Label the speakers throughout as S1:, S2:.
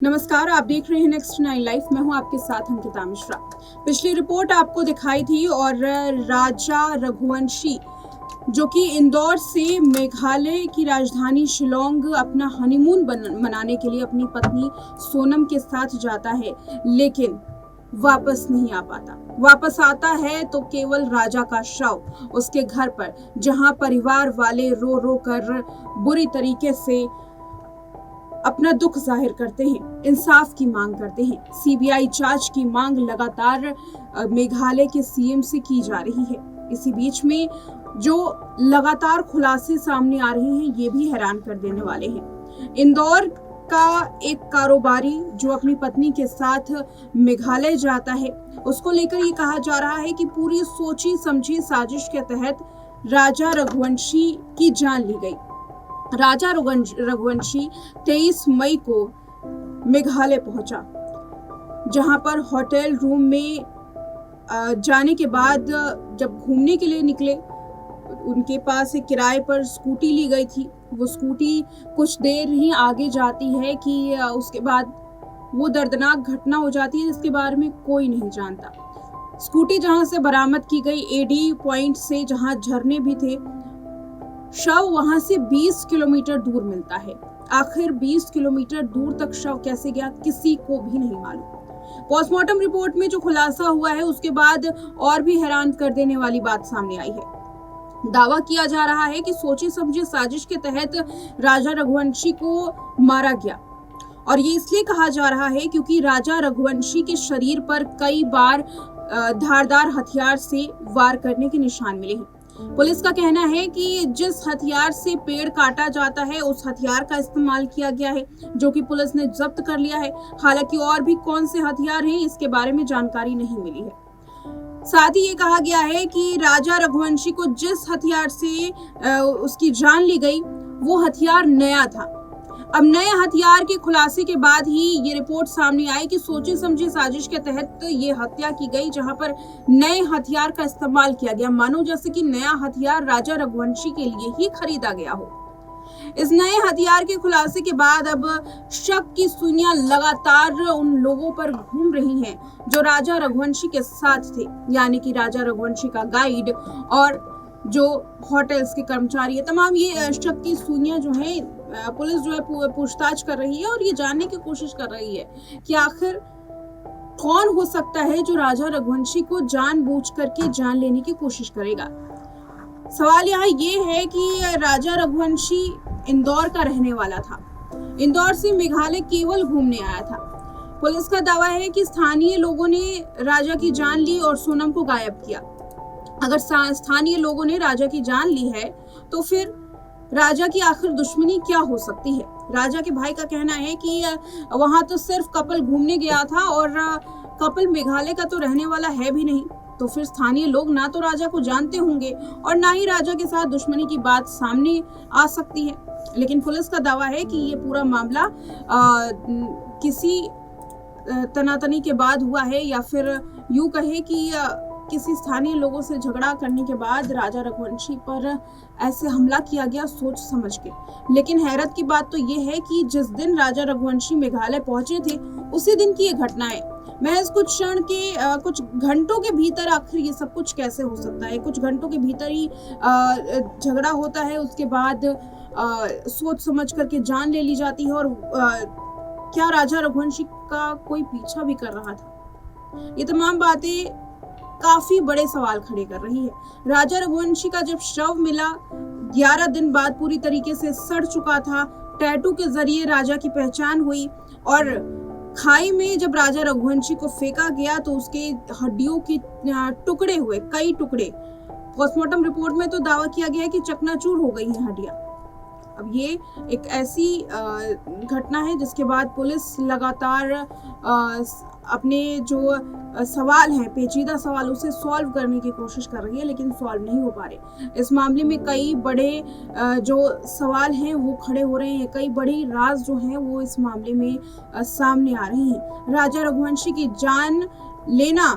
S1: नमस्कार, आप देख रहे हैं नेक्स्ट 9 लाइफ। मैं हूं आपके साथ अंकिता मिश्रा। पिछली रिपोर्ट आपको दिखाई थी और राजा रघुवंशी जो कि इंदौर से मेघालय की राजधानी शिलोंग अपना हनीमून मनाने के लिए अपनी पत्नी सोनम के साथ जाता है, लेकिन वापस नहीं आ पाता। वापस आता है तो केवल राजा का शव उसके घर पर, जहां परिवार वाले रो रो कर बुरी तरीके से अपना दुख जाहिर करते हैं, इंसाफ की मांग करते हैं। सीबीआई जांच की मांग लगातार मेघालय के सीएम से की जा रही है। इसी बीच में जो लगातार खुलासे सामने आ रहे हैं, ये भी हैरान कर देने वाले हैं। इंदौर का एक कारोबारी जो अपनी पत्नी के साथ मेघालय जाता है, उसको लेकर ये कहा जा रहा है कि पूरी सोची समझी साजिश के तहत राजा रघुवंशी की जान ली गई। राजा रघुवंशी 23 मई को मेघालय पहुंचा, जहां पर होटल रूम में जाने के बाद जब घूमने के लिए निकले, उनके पास एक किराए पर स्कूटी ली गई थी। वो स्कूटी कुछ देर ही आगे जाती है कि उसके बाद वो दर्दनाक घटना हो जाती है जिसके बारे में कोई नहीं जानता। स्कूटी जहां से बरामद की गई, एडी पॉइंट से, जहां झरने भी थे, शव वहां से 20 किलोमीटर दूर मिलता है। आखिर 20 किलोमीटर दूर तक शव कैसे गया, किसी को भी नहीं मालूम। पोस्टमार्टम रिपोर्ट में जो खुलासा हुआ है, उसके बाद और भी हैरान कर देने वाली बात सामने आई है। दावा किया जा रहा है कि सोची समझी साजिश के तहत राजा रघुवंशी को मारा गया, और ये इसलिए कहा जा रहा है क्योंकि राजा रघुवंशी के शरीर पर कई बार धारदार हथियार से वार करने के निशान मिले हैं। पुलिस का कहना है कि जिस हथियार से पेड़ काटा जाता है, उस हथियार का इस्तेमाल किया गया है, जो कि पुलिस ने जब्त कर लिया है। हालांकि और भी कौन से हथियार हैं, इसके बारे में जानकारी नहीं मिली है। साथ ही ये कहा गया है कि राजा रघुवंशी को जिस हथियार से उसकी जान ली गई, वो हथियार नया था। अब नए हथियार के खुलासे के बाद ही ये रिपोर्ट सामने आई कि सोची समझी साजिश के तहत ये हत्या की गई, जहां पर नए हथियार का इस्तेमाल किया गया, मानो जैसे कि नया हथियार राजा रघुवंशी के लिए ही खरीदा गया हो। इस नए हथियार के खुलासे के बाद अब शक की सुइयां लगातार उन लोगों पर घूम रही हैं जो राजा रघुवंशी के साथ थे, यानी कि राजा रघुवंशी का गाइड और जो होटल्स के कर्मचारी है। तमाम ये शक की सुइयां जो है, पुलिस जो है पूछताछ कर रही है और ये जानने की कोशिश कर रही है कि आखिर कौन हो सकता है जो राजा रघुवंशी को जानबूझ करके जान लेने की कोशिश करेगा। सवाल यहाँ ये है कि राजा रघुवंशी इंदौर का रहने वाला था, इंदौर से मेघालय केवल घूमने आया था। पुलिस का दावा है कि स्थानीय लोगों ने राजा की जान ली और सोनम को गायब किया। अगर स्थानीय लोगों ने राजा की जान ली है, तो फिर राजा की आखिर दुश्मनी क्या हो सकती है। राजा के भाई का कहना है कि वहां तो सिर्फ कपल घूमने गया था और कपल मेघालय का तो रहने वाला है भी नहीं, तो फिर स्थानीय लोग ना तो राजा को जानते होंगे और ना ही राजा के साथ दुश्मनी की बात सामने आ सकती है। लेकिन पुलिस का दावा है कि ये पूरा मामला किसी तनातनी के बाद हुआ है, या फिर यूं कहे कि किसी स्थानीय लोगों से झगड़ा करने के बाद राजा रघुवंशी पर ऐसे हमला किया गया, सोच समझ के। लेकिन हैरत की बात तो ये है कि जिस दिन राजा रघुवंशी मेघालय पहुंचे थे, उसी दिन की ये घटना है। महज कुछ क्षण के कुछ घंटों के भीतर आखिर ये सब कुछ कैसे हो सकता है। कुछ घंटों के भीतर ही झगड़ा होता है, उसके बाद सोच समझ करके जान ले ली जाती है। और क्या राजा रघुवंशी का कोई पीछा भी कर रहा था? ये तमाम बातें काफी बड़े सवाल खड़े कर रही है। राजा रघुवंशी का जब शव मिला, 11 दिन बाद पूरी तरीके से सड़ चुका था। टैटू के जरिए राजा की पहचान हुई, और खाई में जब राजा रघुवंशी को फेंका गया तो उसके हड्डियों के टुकड़े हुए, कई टुकड़े। पोस्टमार्टम रिपोर्ट में तो दावा किया गया है कि चकनाचूर हो गई हैं हड्डियां। अब ये एक ऐसी घटना है जिसके बाद पुलिस लगातार अपने जो सवाल हैं, पेचीदा सवाल, उसे सॉल्व करने की कोशिश कर रही है, लेकिन सॉल्व नहीं हो पा रहे। इस मामले में कई बड़े जो सवाल हैं वो खड़े हो रहे हैं, कई बड़ी राज जो हैं वो इस मामले में सामने आ रही हैं। राजा रघुवंशी की जान लेना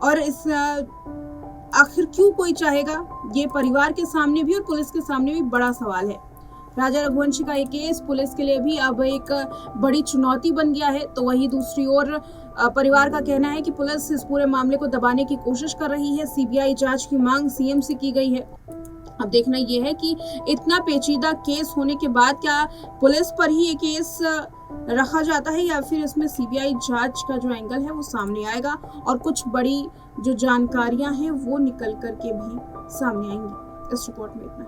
S1: और इस आखिर क्यों कोई चाहेगा, ये परिवार के सामने भी और पुलिस के सामने भी बड़ा सवाल है। राजा रघुवंशी का ये केस पुलिस के लिए भी अब एक बड़ी चुनौती बन गया है। तो वहीं दूसरी ओर परिवार का कहना है कि पुलिस इस पूरे मामले को दबाने की कोशिश कर रही है। सीबीआई जांच की मांग सीएम से की गई है। अब देखना यह है कि इतना पेचीदा केस होने के बाद क्या पुलिस पर ही ये केस रखा जाता है या फिर इसमें सीबीआई जांच का जो एंगल है वो सामने आएगा और कुछ बड़ी जो जानकारियां हैं वो निकल करके भी सामने आएंगी। इस रिपोर्ट में इतना।